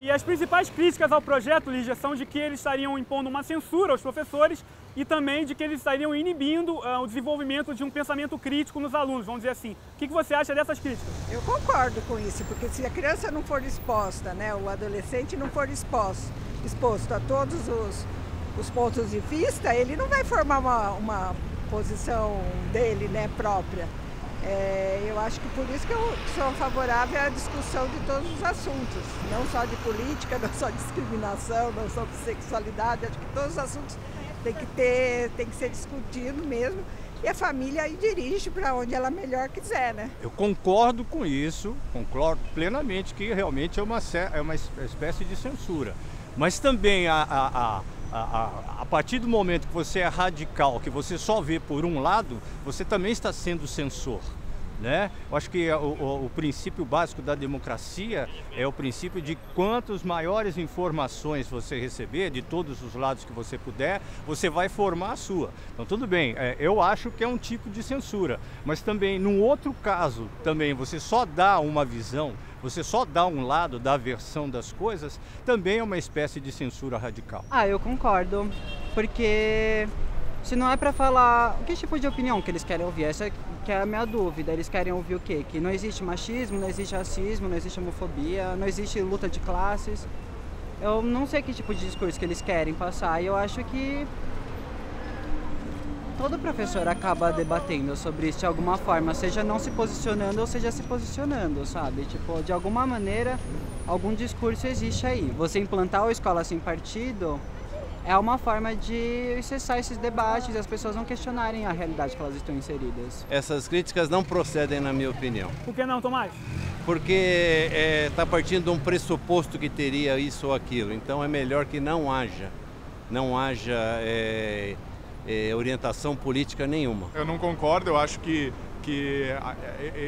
E as principais críticas ao projeto, Lígia, são de que eles estariam impondo uma censura aos professores e também de que eles estariam inibindo o desenvolvimimento de um pensamento crítico nos alunos, vamos dizer assim. O que você acha dessas críticas? Eu concordo com isso, porque se a criança não for exposta, né, o adolescente não for exposto a todos os pontos de vista, ele não vai formar uma posição dele, né, própria. Eu acho que por isso que eu sou favorável à discussão de todos os assuntos, não só de política, não só de discriminação, não só de sexualidade, acho que todos os assuntos tem que ser discutido mesmo, e a família aí dirige para onde ela melhor quiser, né? Eu concordo com isso, concordo plenamente que realmente é uma espécie de censura, mas também a partir do momento que você é radical, que você só vê por um lado, você também está sendo censor, né? Eu acho que o princípio básico da democracia é o princípio de quantas maiores informações você receber, de todos os lados que você puder, você vai formar a sua. Então tudo bem, eu acho que é um tipo de censura, mas também num outro caso, também você só dá uma visão, você só dá um lado da versão das coisas, também é uma espécie de censura radical. Eu concordo, porque se não é para falar, que tipo de opinião que eles querem ouvir? Essa que é a minha dúvida. Eles querem ouvir o quê? Que não existe machismo, não existe racismo, não existe homofobia, não existe luta de classes. Eu não sei que tipo de discurso que eles querem passar, e eu acho que todo professor acaba debatendo sobre isso de alguma forma, seja não se posicionando ou seja se posicionando, sabe? Tipo, de alguma maneira, algum discurso existe aí. Você implantar a escola sem partido é uma forma de cessar esses debates e as pessoas não questionarem a realidade que elas estão inseridas. Essas críticas não procedem, na minha opinião. Por que não, Tomás? Porque está partindo de um pressuposto que teria isso ou aquilo. Então é melhor que não haja orientação política nenhuma. Eu não concordo, eu acho que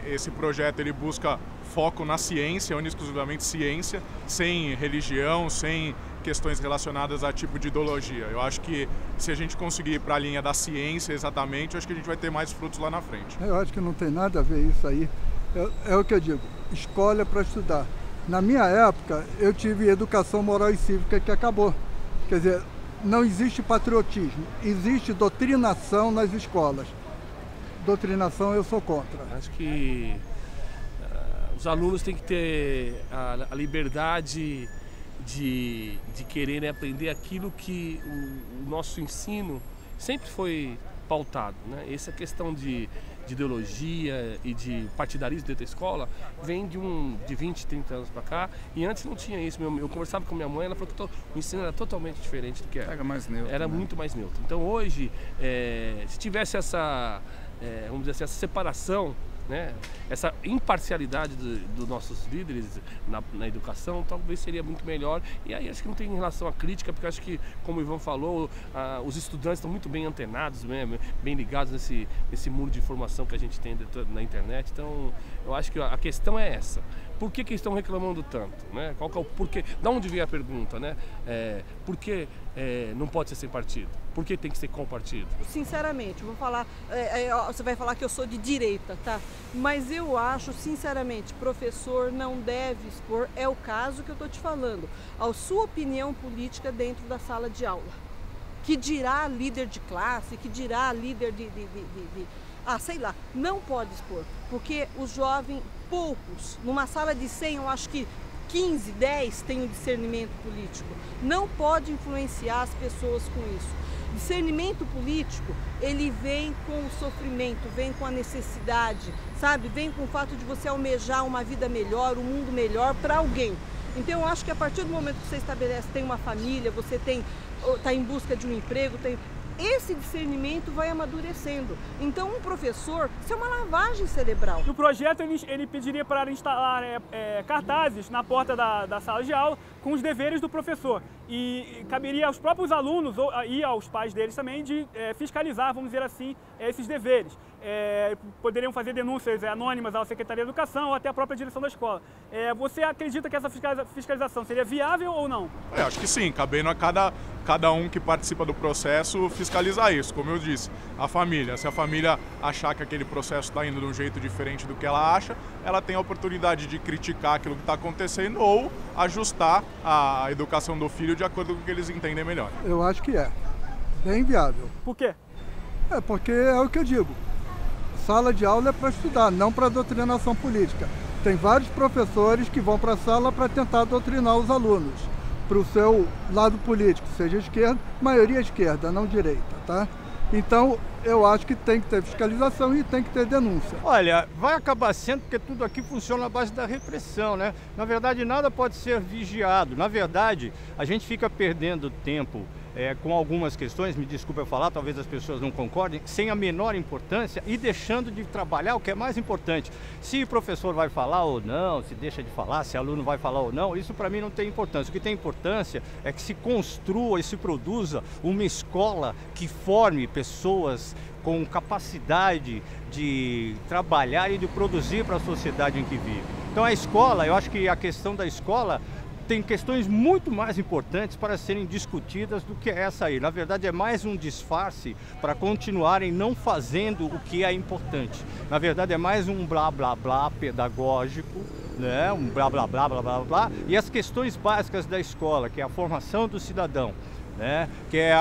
esse projeto ele busca foco na ciência, única e exclusivamente ciência, sem religião, sem questões relacionadas a tipo de ideologia. Eu acho que se a gente conseguir ir para a linha da ciência exatamente, eu acho que a gente vai ter mais frutos lá na frente. Eu acho que não tem nada a ver isso aí. É o que eu digo, escola é para estudar. Na minha época, eu tive educação moral e cívica que acabou. Quer dizer, não existe patriotismo, existe doutrinação nas escolas. Doutrinação eu sou contra. Acho que os alunos têm que ter a liberdade de quererem aprender aquilo que o nosso ensino sempre foi pautado, né? Essa questão de ideologia e de partidarismo dentro da escola vem de 20, 30 anos para cá, e antes não tinha isso. Eu conversava com minha mãe, ela falou que o ensino era totalmente diferente do que era. Era mais neutro. Era muito mais neutro. Então hoje, se tivesse essa, vamos dizer assim, essa separação, né, essa imparcialidade dos nossos líderes na educação, talvez seria muito melhor. E aí acho que não tem relação à crítica, porque acho que, como o Ivan falou, os estudantes estão muito bem antenados, né, bem ligados nesse muro de informação que a gente tem na internet. Então eu acho que a questão é essa. Por que estão reclamando tanto, né? Qual que é o porquê? Da onde vem a pergunta, né? Por que não pode ser sem partido? Por que tem que ser com partido? Sinceramente, vou falar, você vai falar que eu sou de direita, tá? Mas eu acho, sinceramente, professor não deve expor, é o caso que eu estou te falando, a sua opinião política dentro da sala de aula. Que dirá líder de classe, que dirá líder sei lá, não pode expor, porque os jovens, poucos, numa sala de 100, eu acho que 15, 10 têm um discernimento político. Não pode influenciar as pessoas com isso. Discernimento político, ele vem com o sofrimento, vem com a necessidade, sabe? Vem com o fato de você almejar uma vida melhor, um mundo melhor para alguém. Então eu acho que a partir do momento que você estabelece, tem uma família, você está em busca de um emprego, esse discernimento vai amadurecendo. Então um professor, isso é uma lavagem cerebral. No projeto ele pediria para instalar cartazes na porta da sala de aula com os deveres do professor. E caberia aos próprios alunos e aos pais deles também de fiscalizar, vamos dizer assim, esses deveres. poderiam fazer denúncias anônimas à Secretaria de Educação ou até à própria direção da escola. Você acredita que essa fiscalização seria viável ou não? Acho que sim, cabendo a cada um que participa do processo fiscalizar isso. Como eu disse, a família. Se a família achar que aquele processo está indo de um jeito diferente do que ela acha, ela tem a oportunidade de criticar aquilo que está acontecendo ou ajustar a educação do filho de acordo com o que eles entendem melhor. Eu acho que é bem viável. Por quê? Porque é o que eu digo. Sala de aula é para estudar, não para doutrinação política. Tem vários professores que vão para a sala para tentar doutrinar os alunos para o seu lado político, seja esquerda, maioria esquerda, não direita, tá? Então, eu acho que tem que ter fiscalização e tem que ter denúncia. Olha, vai acabar sendo porque tudo aqui funciona na base da repressão, né? Na verdade, nada pode ser vigiado. Na verdade, a gente fica perdendo tempo com algumas questões, me desculpa eu falar, talvez as pessoas não concordem, sem a menor importância e deixando de trabalhar o que é mais importante. Se o professor vai falar ou não, se deixa de falar, se o aluno vai falar ou não, isso para mim não tem importância. O que tem importância é que se construa e se produza uma escola que forme pessoas com capacidade de trabalhar e de produzir para a sociedade em que vive. Então a escola, eu acho que a questão da escola tem questões muito mais importantes para serem discutidas do que essa aí. Na verdade, é mais um disfarce para continuarem não fazendo o que é importante. Na verdade, é mais um blá blá blá pedagógico, né? Um blá blá blá blá blá blá. E as questões básicas da escola, que é a formação do cidadão, né? Que é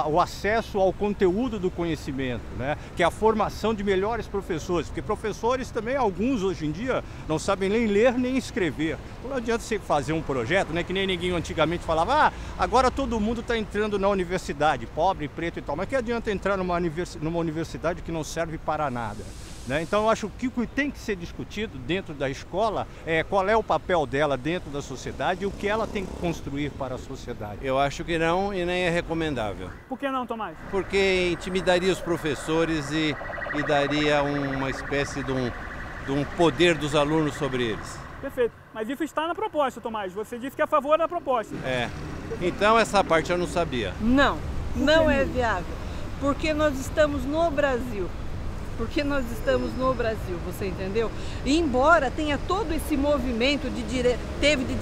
o acesso ao conteúdo do conhecimento, né? Que é a formação de melhores professores, porque professores também, alguns hoje em dia, não sabem nem ler nem escrever. Então não adianta você fazer um projeto, né? Que nem ninguém antigamente falava, agora todo mundo está entrando na universidade, pobre, preto e tal, mas que adianta entrar numa universidade que não serve para nada? Né? Então eu acho que o que tem que ser discutido dentro da escola é qual é o papel dela dentro da sociedade e o que ela tem que construir para a sociedade. Eu acho que não e nem é recomendável. Por que não, Tomás? Porque intimidaria os professores e daria uma espécie de um poder dos alunos sobre eles. Perfeito. Mas isso está na proposta, Tomás. Você disse que é a favor da proposta. Então essa parte eu não sabia. Não é viável. Porque nós estamos no Brasil. Porque nós estamos no Brasil, você entendeu? E embora tenha todo esse movimento teve de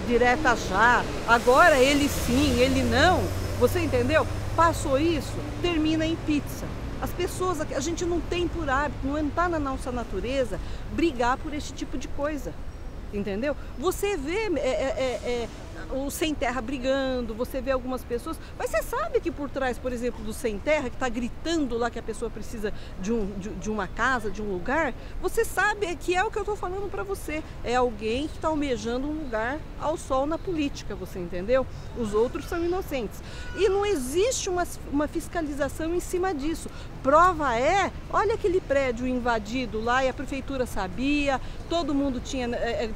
direta já, agora ele sim, ele não, você entendeu? Passou isso, termina em pizza. As pessoas, a gente não tem por hábito, não está na nossa natureza brigar por esse tipo de coisa, entendeu? Você vê o Sem Terra brigando, você vê algumas pessoas, mas você sabe que por trás, por exemplo, do Sem Terra, que está gritando lá que a pessoa precisa de uma casa, de um lugar, você sabe que é o que eu estou falando para você, é alguém que está almejando um lugar ao sol na política, você entendeu? Os outros são inocentes. E não existe uma fiscalização em cima disso. Prova olha aquele prédio invadido lá e a prefeitura sabia, todo mundo tinha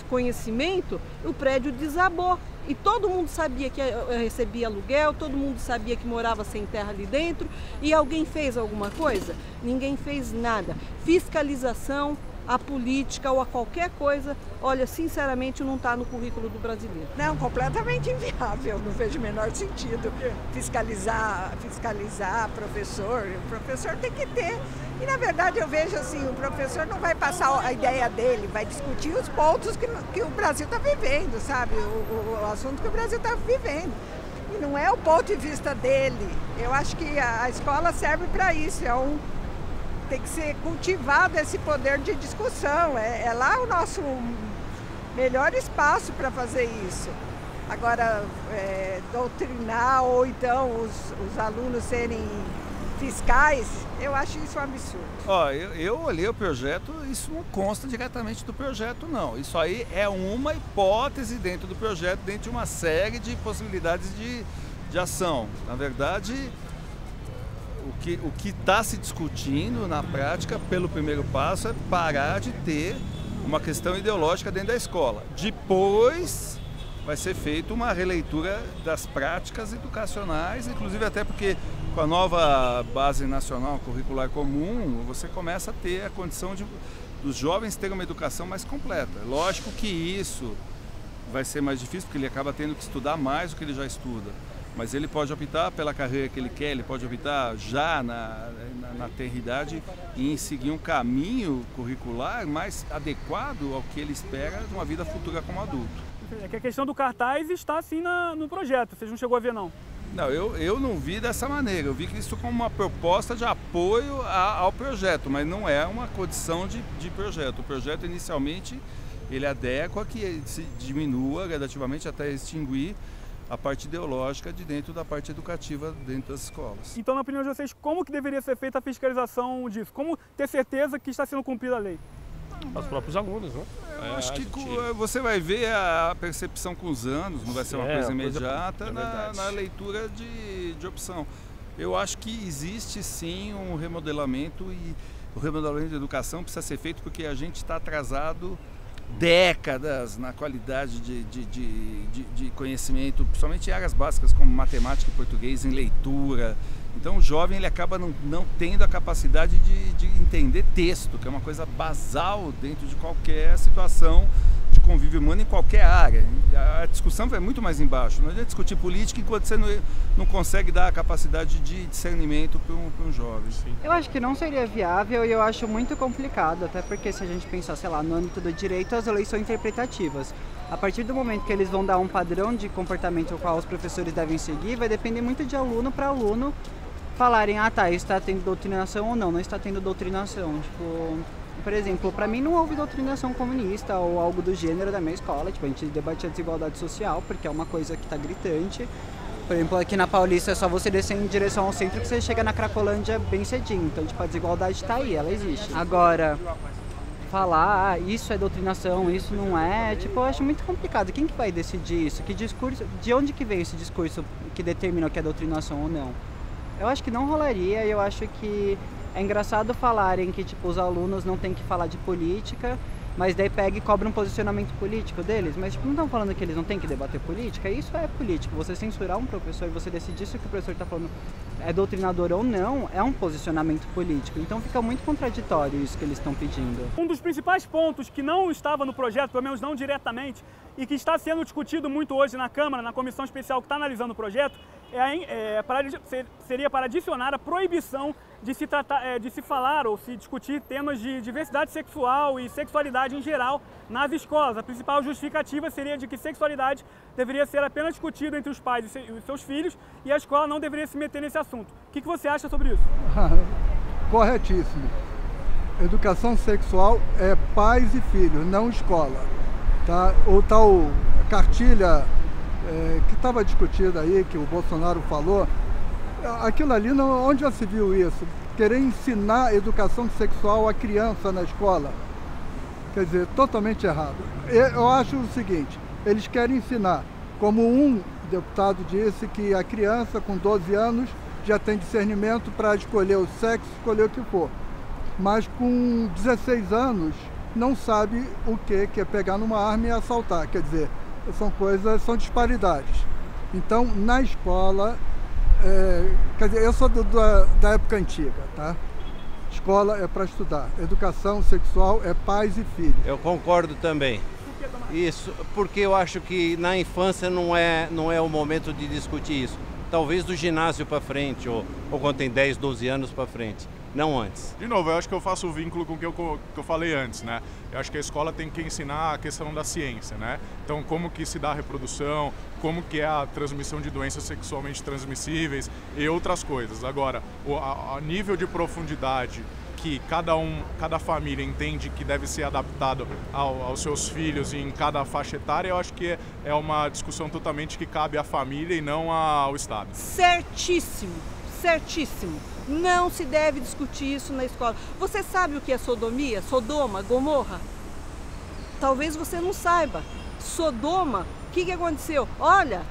conhecimento, o prédio desabou. E todo mundo sabia que recebia aluguel, todo mundo sabia que morava sem terra ali dentro. E alguém fez alguma coisa? Ninguém fez nada. Fiscalização, a política ou a qualquer coisa, olha, sinceramente não está no currículo do brasileiro. Não, completamente inviável, não vejo o menor sentido. Fiscalizar professor, o professor tem que ter. E na verdade eu vejo assim, o professor não vai passar a ideia dele, vai discutir os pontos que o Brasil está vivendo, sabe? O assunto que o Brasil está vivendo. E não é o ponto de vista dele. Eu acho que a escola serve para isso, tem que ser cultivado esse poder de discussão. É lá o nosso melhor espaço para fazer isso. Agora, doutrinar ou então os alunos serem fiscais, eu acho isso um absurdo. Eu olhei o projeto, isso não consta diretamente do projeto, não. Isso aí é uma hipótese dentro do projeto, dentro de uma série de possibilidades de ação. Na verdade, o que está se discutindo na prática, pelo primeiro passo, é parar de ter uma questão ideológica dentro da escola. Depois vai ser feita uma releitura das práticas educacionais, inclusive até porque com a nova base nacional curricular comum, você começa a ter a condição dos jovens terem uma educação mais completa. Lógico que isso vai ser mais difícil, porque ele acaba tendo que estudar mais do que ele já estuda. Mas ele pode optar pela carreira que ele quer, ele pode optar já na tenridade em seguir um caminho curricular mais adequado ao que ele espera de uma vida futura como adulto. É que a questão do cartaz está assim no projeto, vocês não chegou a ver não? Não, eu não vi dessa maneira, eu vi que isso como uma proposta de apoio ao projeto, mas não é uma condição de projeto. O projeto inicialmente ele adequa que se diminua gradativamente até extinguir a parte ideológica de dentro da parte educativa dentro das escolas. Então, na opinião de vocês, como que deveria ser feita a fiscalização disso? Como ter certeza que está sendo cumprida a lei? Os próprios alunos, né? Eu acho que você vai ver a percepção com os anos, não vai ser uma coisa imediata na leitura de opção. Eu acho que existe sim um remodelamento e o remodelamento da educação precisa ser feito porque a gente está atrasado décadas na qualidade de conhecimento, principalmente em áreas básicas como matemática e português, em leitura. Então o jovem ele acaba não tendo a capacidade de entender texto, que é uma coisa basal dentro de qualquer situação de convívio humano em qualquer área. A discussão vai muito mais embaixo. Não adianta discutir política enquanto você não consegue dar a capacidade de discernimento para um jovem. Sim. Eu acho que não seria viável e eu acho muito complicado, até porque se a gente pensar, sei lá, no âmbito do direito, as leis são interpretativas. A partir do momento que eles vão dar um padrão de comportamento ao qual os professores devem seguir, vai depender muito de aluno para aluno falarem, ah tá, está tendo doutrinação ou não está tendo doutrinação. Tipo, por exemplo, para mim não houve doutrinação comunista ou algo do gênero da minha escola. Tipo, a gente debatia desigualdade social, porque é uma coisa que está gritante. Por exemplo, aqui na Paulista é só você descer em direção ao centro que você chega na Cracolândia bem cedinho. Então, tipo, a desigualdade está aí, ela existe. Agora, falar, isso é doutrinação, isso não é, tipo, eu acho muito complicado. Quem que vai decidir isso? Que discurso, de onde que vem esse discurso que determina o que é doutrinação ou não? Eu acho que não rolaria e eu acho que é engraçado falarem que tipo, os alunos não têm que falar de política, mas daí pega e cobra um posicionamento político deles. Mas tipo, não estão falando que eles não têm que debater política? Isso é político. Você censurar um professor e você decidir se o que o professor está falando é doutrinador ou não, é um posicionamento político. Então fica muito contraditório isso que eles estão pedindo. Um dos principais pontos que não estava no projeto, pelo menos não diretamente, e que está sendo discutido muito hoje na Câmara, na comissão especial que está analisando o projeto, seria para adicionar a proibição de se falar ou se discutir temas de diversidade sexual e sexualidade em geral nas escolas. A principal justificativa seria de que sexualidade deveria ser apenas discutida entre os pais e os seus filhos e a escola não deveria se meter nesse assunto. O que você acha sobre isso? Corretíssimo. Educação sexual é pais e filhos, não escola. Tá? Ou tal cartilha que estava discutida aí, que o Bolsonaro falou, aquilo ali, onde já se viu isso? Querer ensinar educação sexual à criança na escola. Quer dizer, totalmente errado. Eu acho o seguinte, eles querem ensinar, como um deputado disse, que a criança com 12 anos já tem discernimento para escolher o sexo, escolher o que for. Mas com 16 anos não sabe o que é pegar numa arma e assaltar. Quer dizer, são disparidades. Então, na escola, quer dizer, eu sou da época antiga, tá? Escola é para estudar, educação sexual é pais e filhos. Eu concordo também. Isso, porque eu acho que na infância não é o momento de discutir isso. Talvez do ginásio para frente, ou quando tem 10, 12 anos para frente. Não antes. De novo, eu acho que eu faço o vínculo com o que eu falei antes, né? Eu acho que a escola tem que ensinar a questão da ciência, né? Então, como que se dá a reprodução, como que é a transmissão de doenças sexualmente transmissíveis e outras coisas. Agora, a nível de profundidade que cada família entende que deve ser adaptado aos seus filhos em cada faixa etária, eu acho que é uma discussão totalmente que cabe à família e não ao Estado. Certíssimo, certíssimo. Não se deve discutir isso na escola. Você sabe o que é sodomia? Sodoma, Gomorra? Talvez você não saiba. Sodoma, o que aconteceu? Olha,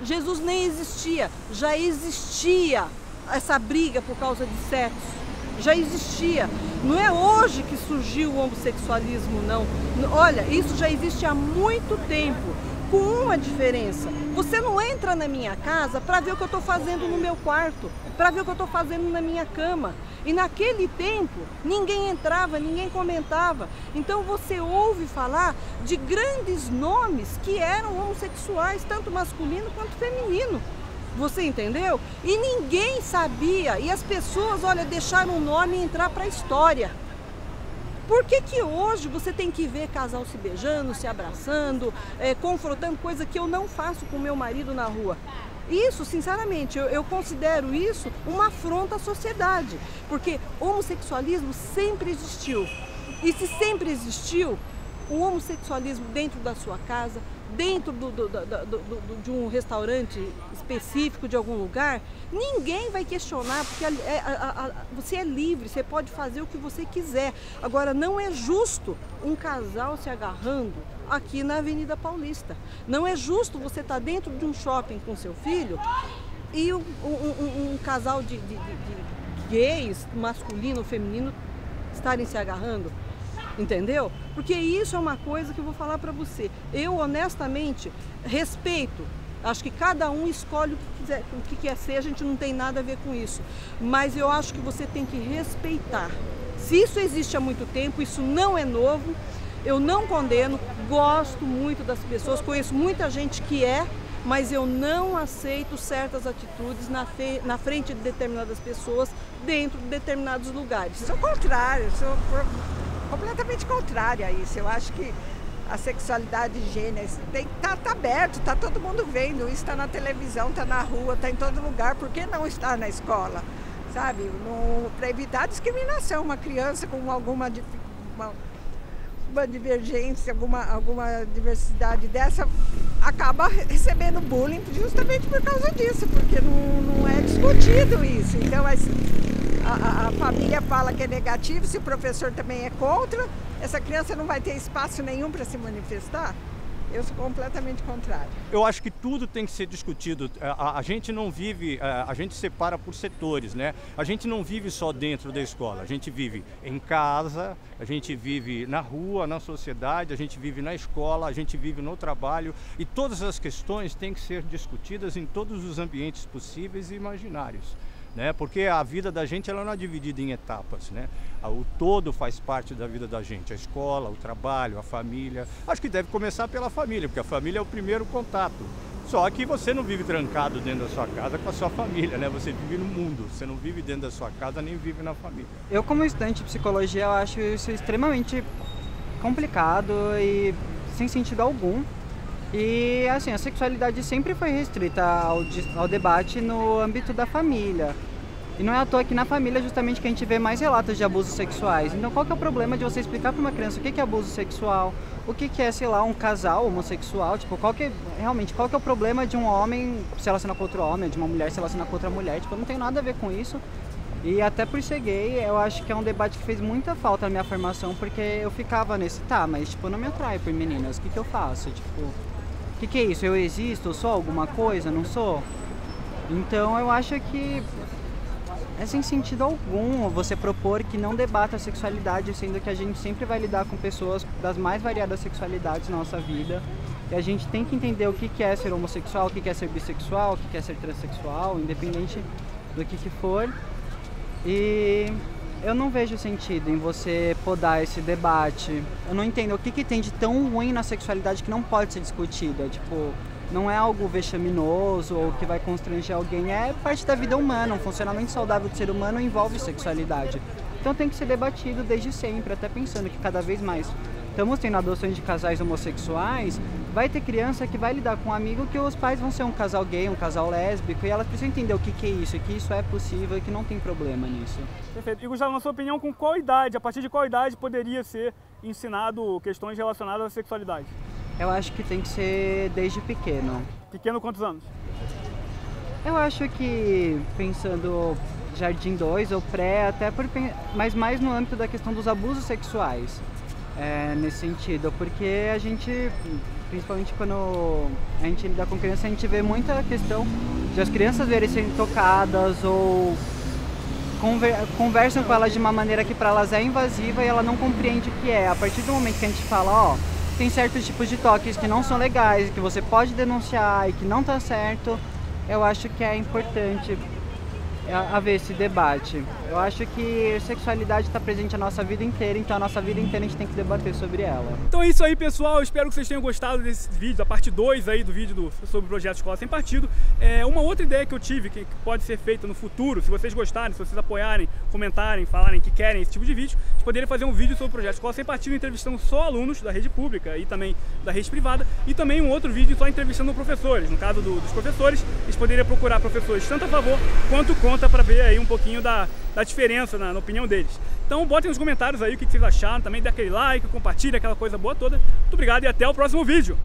Jesus nem existia. Já existia essa briga por causa de sexo. Já existia. Não é hoje que surgiu o homossexualismo, não. Olha, isso já existe há muito tempo. Com uma diferença. Você não entra na minha casa para ver o que eu estou fazendo no meu quarto, para ver o que eu estou fazendo na minha cama. E naquele tempo, ninguém entrava, ninguém comentava. Então você ouve falar de grandes nomes que eram homossexuais, tanto masculino quanto feminino. Você entendeu? E ninguém sabia, e as pessoas, olha, deixaram o nome entrar para a história. Por que que hoje você tem que ver casal se beijando, se abraçando, confrontando, coisa que eu não faço com meu marido na rua? Isso, sinceramente, eu considero isso uma afronta à sociedade, porque homossexualismo sempre existiu. E se sempre existiu, o homossexualismo dentro da sua casa, dentro de um restaurante específico, de algum lugar, ninguém vai questionar, porque você é livre, você pode fazer o que você quiser. Agora, não é justo um casal se agarrando aqui na Avenida Paulista. Não é justo você estar dentro de um shopping com seu filho e um casal de gays, masculino, feminino, estarem se agarrando. Entendeu? Porque isso é uma coisa que eu vou falar para você. Eu, honestamente, respeito. Acho que cada um escolhe o que quer ser, a gente não tem nada a ver com isso. Mas eu acho que você tem que respeitar. Se isso existe há muito tempo, isso não é novo, eu não condeno, gosto muito das pessoas, conheço muita gente que mas eu não aceito certas atitudes na frente de determinadas pessoas, dentro de determinados lugares. Sou contrário, sou completamente contrária a isso. Eu acho que a sexualidade de gênero tá aberto, tá todo mundo vendo, isso está na televisão, está na rua, está em todo lugar, por que não está na escola? Sabe? Para evitar discriminação, uma criança com alguma uma divergência, alguma diversidade dessa, acaba recebendo bullying justamente por causa disso, porque não é discutido isso. Então a família fala que é negativo, se o professor também é contra, essa criança não vai ter espaço nenhum para se manifestar. Eu sou completamente contrária. Eu acho que tudo tem que ser discutido. A gente não vive, a gente separa por setores, né? A gente não vive só dentro da escola, a gente vive em casa, a gente vive na rua, na sociedade, a gente vive na escola, a gente vive no trabalho, e todas as questões têm que ser discutidas em todos os ambientes possíveis e imaginários. Né? Porque a vida da gente ela não é dividida em etapas, né? O todo faz parte da vida da gente, a escola, o trabalho, a família. Acho que deve começar pela família, porque a família é o primeiro contato. Só que você não vive trancado dentro da sua casa com a sua família, né? Você vive no mundo, você não vive dentro da sua casa nem vive na família. Eu, como estudante de psicologia, eu acho isso extremamente complicado e sem sentido algum. E assim, a sexualidade sempre foi restrita ao debate no âmbito da família. E não é à toa que na família justamente que a gente vê mais relatos de abusos sexuais. Então qual que é o problema de você explicar para uma criança o que é abuso sexual, o que é, sei lá, um casal homossexual, tipo, qual que é o problema de um homem se relacionar com outro homem, de uma mulher se relacionar com outra mulher, tipo, não tem nada a ver com isso. E até por ser gay, eu acho que é um debate que fez muita falta na minha formação, porque eu ficava nesse, mas tipo, não me atrai por meninas, o que eu faço? Tipo, o que é isso? Eu existo? Eu sou alguma coisa? Não sou? Então eu acho que é sem sentido algum você propor que não debata a sexualidade, sendo que a gente sempre vai lidar com pessoas das mais variadas sexualidades na nossa vida. E a gente tem que entender o que é ser homossexual, o que é ser bissexual, o que é ser transexual, independente do que for. E eu não vejo sentido em você podar esse debate. Eu não entendo o que tem de tão ruim na sexualidade que não pode ser discutida. Tipo, não é algo vexaminoso ou que vai constranger alguém. É parte da vida humana. Um funcionamento saudável do ser humano envolve sexualidade. Então tem que ser debatido desde sempre, até pensando que cada vez mais estamos tendo adoções de casais homossexuais, vai ter criança que vai lidar com um amigo que os pais vão ser um casal gay, um casal lésbico, e elas precisam entender o que é isso, que isso é possível e que não tem problema nisso. Perfeito. E Gustavo, na sua opinião, com qual idade, a partir de qual idade poderia ser ensinado questões relacionadas à sexualidade? Eu acho que tem que ser desde pequeno. Pequeno quantos anos? Eu acho que pensando Jardim 2 ou pré, mas mais no âmbito da questão dos abusos sexuais. Nesse sentido, porque a gente, principalmente quando a gente lida com criança, a gente vê muita questão de as crianças verem serem tocadas ou conversam com elas de uma maneira que para elas é invasiva e ela não compreende o que é. A partir do momento que a gente fala, tem certos tipos de toques que não são legais, que você pode denunciar e que não tá certo, eu acho que é importante haver esse debate. Eu acho que sexualidade está presente na nossa vida inteira, então a nossa vida inteira a gente tem que debater sobre ela. Então é isso aí, pessoal. Eu espero que vocês tenham gostado desse vídeo, da parte 2 aí do vídeo sobre o projeto Escola Sem Partido. Uma outra ideia que eu tive, que pode ser feita no futuro, se vocês gostarem, se vocês apoiarem, comentarem, falarem que querem esse tipo de vídeo, a gente poderia fazer um vídeo sobre o projeto Escola Sem Partido, entrevistando só alunos da rede pública e também da rede privada, e também um outro vídeo só entrevistando professores. No caso dos professores, eles poderiam procurar professores tanto a favor quanto contra, para ver aí um pouquinho da diferença na opinião deles. Então botem nos comentários aí o que vocês acharam, também dê aquele like, compartilha, aquela coisa boa toda. Muito obrigado e até o próximo vídeo!